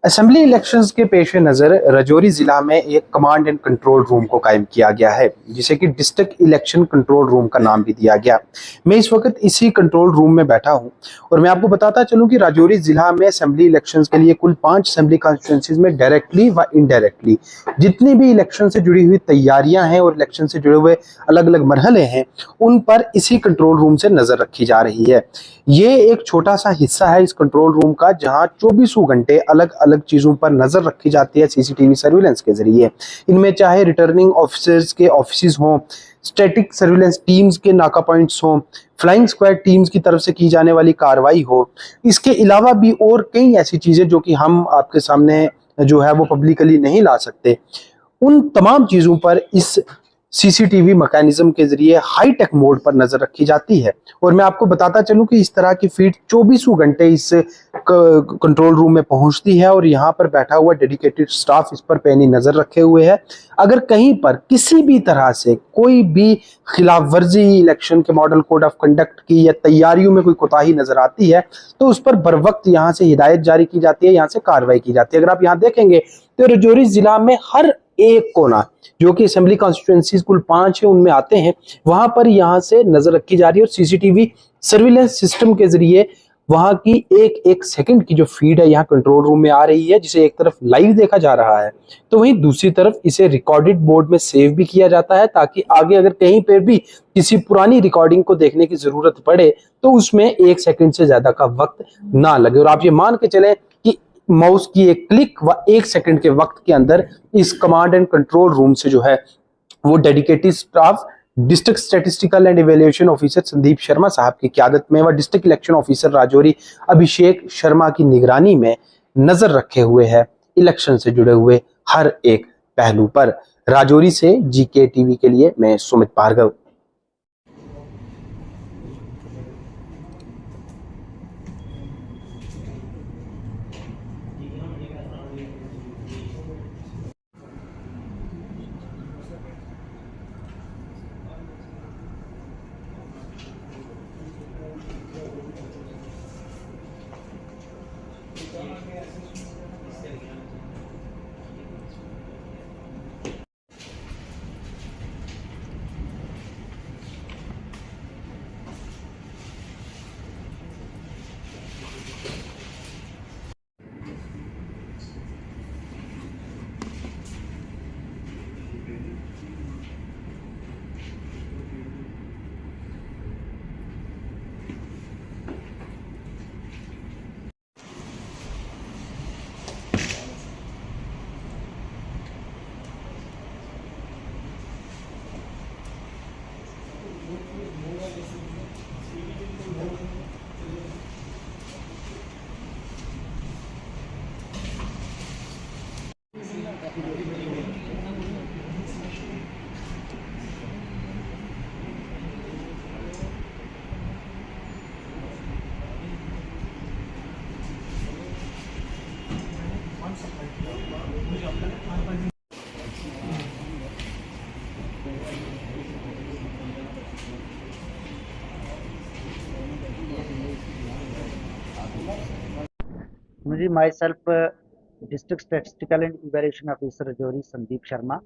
Assembly elections के पेश नज़र राजौरी जिला में एक कमांड एंड कंट्रोल रूम को कायम किया गया है, जिसे कि डिस्ट्रिक्ट इलेक्शन कंट्रोल रूम का नाम भी दिया गया। मैं इस वक्त इसी कंट्रोल रूम में बैठा हूं और मैं आपको बताता चलूं कि राजौरी जिला में असेंबली इलेक्शंस के लिए कुल 5 असेंबली कॉन्स्टिट्यूंसीज में डायरेक्टली व इनडायरेक्टली जितनी भी इलेक्शन से जुड़ी हुई तैयारियां हैं और इलेक्शन से जुड़े हुए अलग अलग मरहले हैं, उन पर इसी कंट्रोल रूम से नजर रखी जा रही है। ये एक छोटा सा हिस्सा है इस कंट्रोल रूम का, जहां 24 घंटे अलग अलग चीजों पर नजर रखी जाती है सीसीटीवी सर्विलेंस के जरिए। इनमें चाहे रिटर्निंग ऑफिसर्स के ऑफिस हों, स्टैटिक सर्विलेंस टीम्स के नाका पॉइंट्स हों, फ्लाइंग स्क्वाड टीम्स की तरफ से की जाने वाली कार्रवाई हो, इसके अलावा भी और कई ऐसी चीजें जो कि हम आपके सामने जो है वो पब्लिकली नहीं ला सकते, उन तमाम चीजों पर इस सीसीटीवी मैकेनिज्म के जरिए हाई टेक मोड पर नजर रखी जाती है। और मैं आपको बताता चलूं कि इस तरह की फीड 24 घंटे इस कंट्रोल रूम में पहुंचती है और यहाँ पर बैठा हुआ डेडिकेटेड स्टाफ इस पर पैनी नजर रखे हुए है। अगर कहीं पर किसी भी तरह से कोई भी खिलाफ वर्जी इलेक्शन के मॉडल कोड ऑफ कंडक्ट की या तैयारियों में कोई कोताही नजर आती है, तो उस पर बर वक्त यहाँ से हिदायत जारी की जाती है, यहाँ से कार्रवाई की जाती है। अगर आप यहाँ देखेंगे तो राजौरी जिला में हर एक कोना, जो कि असेंबली कॉन्स्टिट्यूएंसीज कुल 5 है, उनमें आते हैं, वहां पर यहां से नजर रखी जा रही है और सीसीटीवी सर्विलेंस सिस्टम के जरिए वहां की एक एक सेकंड की जो फीड है यहाँ कंट्रोल रूम में आ रही है, जिसे एक तरफ लाइव देखा जा रहा है तो वहीं दूसरी तरफ इसे रिकॉर्डेड मोड में सेव भी किया जाता है, ताकि आगे अगर कहीं पर भी किसी पुरानी रिकॉर्डिंग को देखने की जरूरत पड़े तो उसमें 1 सेकंड से ज्यादा का वक्त ना लगे। और आप ये मान के चले कि माउस की एक क्लिक व 1 सेकंड के वक्त के अंदर इस कमांड एंड कंट्रोल रूम से जो है वो dedicated staff district statistical and evaluation officer Sandeep Sharma साहब की क़यादत में व district election officer Rajouri Abhishek Sharma की निगरानी में नजर रखे हुए है इलेक्शन से जुड़े हुए हर एक पहलू पर। राजौरी से जीके टीवी के लिए मैं सुमित भार्गव। मुझे my self district statistical and evaluation officer Rajouri Sandeep Sharma,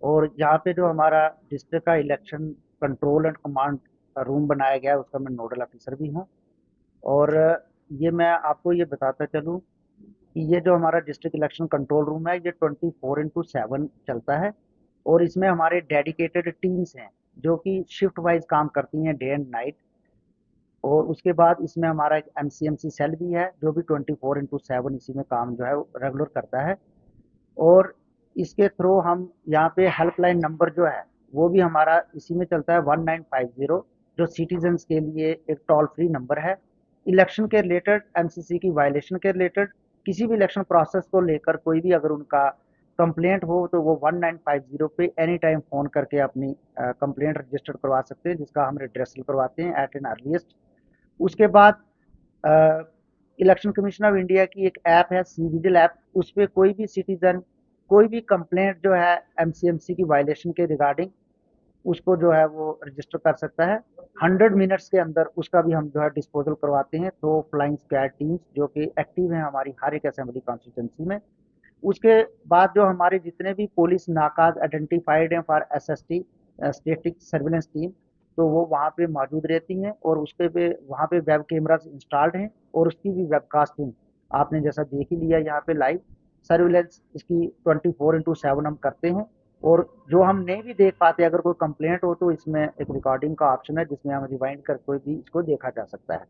और यहाँ पे जो हमारा डिस्ट्रिक्ट का election control and command room बनाया गया है उसका मैं नोडल ऑफिसर भी हूँ। और ये मैं आपको ये बताता चलूँ कि ये जो हमारा डिस्ट्रिक्ट इलेक्शन कंट्रोल रूम है ये 24/7 चलता है और इसमें हमारे डेडिकेटेड टीम्स हैं जो कि शिफ्ट वाइज काम करती हैं, डे एंड नाइट। और उसके बाद इसमें हमारा एक एमसीएमसी सेल भी है जो भी 24/7 इसी में काम जो है रेगुलर करता है। और इसके थ्रू हम यहाँ पे हेल्पलाइन नंबर जो है वो भी हमारा इसी में चलता है 1950, जो सिटीजन्स के लिए एक टोल फ्री नंबर है। इलेक्शन के रिलेटेड, एमसीसी की वायलेशन के रिलेटेड, किसी भी इलेक्शन प्रोसेस को लेकर कोई भी अगर उनका कंप्लेंट हो तो वो 1950 पे एनी टाइम फ़ोन करके अपनी कंप्लेंट रजिस्टर करवा सकते हैं, जिसका हम रिड्रेसल करवाते हैं एट एन अर्लीस्ट। उसके बाद इलेक्शन कमीशन ऑफ इंडिया की एक ऐप है सी विजिल ऐप, उस पर कोई भी सिटीजन कोई भी कंप्लेंट जो है एमसीएमसी की वायलेशन के रिगार्डिंग उसको जो है वो रजिस्टर कर सकता है। 100 मिनट्स के अंदर उसका भी हम जो है डिस्पोजल करवाते हैं। 2 फ्लाइंग स्क्वाड टीम्स जो कि एक्टिव हैं हमारी हर एक असेंबली कॉन्स्टिट्यूंसी में। उसके बाद जो हमारे जितने भी पुलिस नाकाज आइडेंटिफाइड हैं for SST static surveillance team, तो वो वहाँ पे मौजूद रहती हैं और उसके पे वहाँ पे वेब कैमरास इंस्टॉल्ड हैं और उसकी भी वेबकास्टिंग आपने जैसा देख ही लिया यहाँ पे लाइव सर्विलेंस इसकी 24/7 हम करते हैं। और जो हम नहीं भी देख पाते, अगर कोई कंप्लेंट हो तो इसमें एक रिकॉर्डिंग का ऑप्शन है जिसमें हम रिवाइंड कर कोई भी इसको देखा जा सकता है।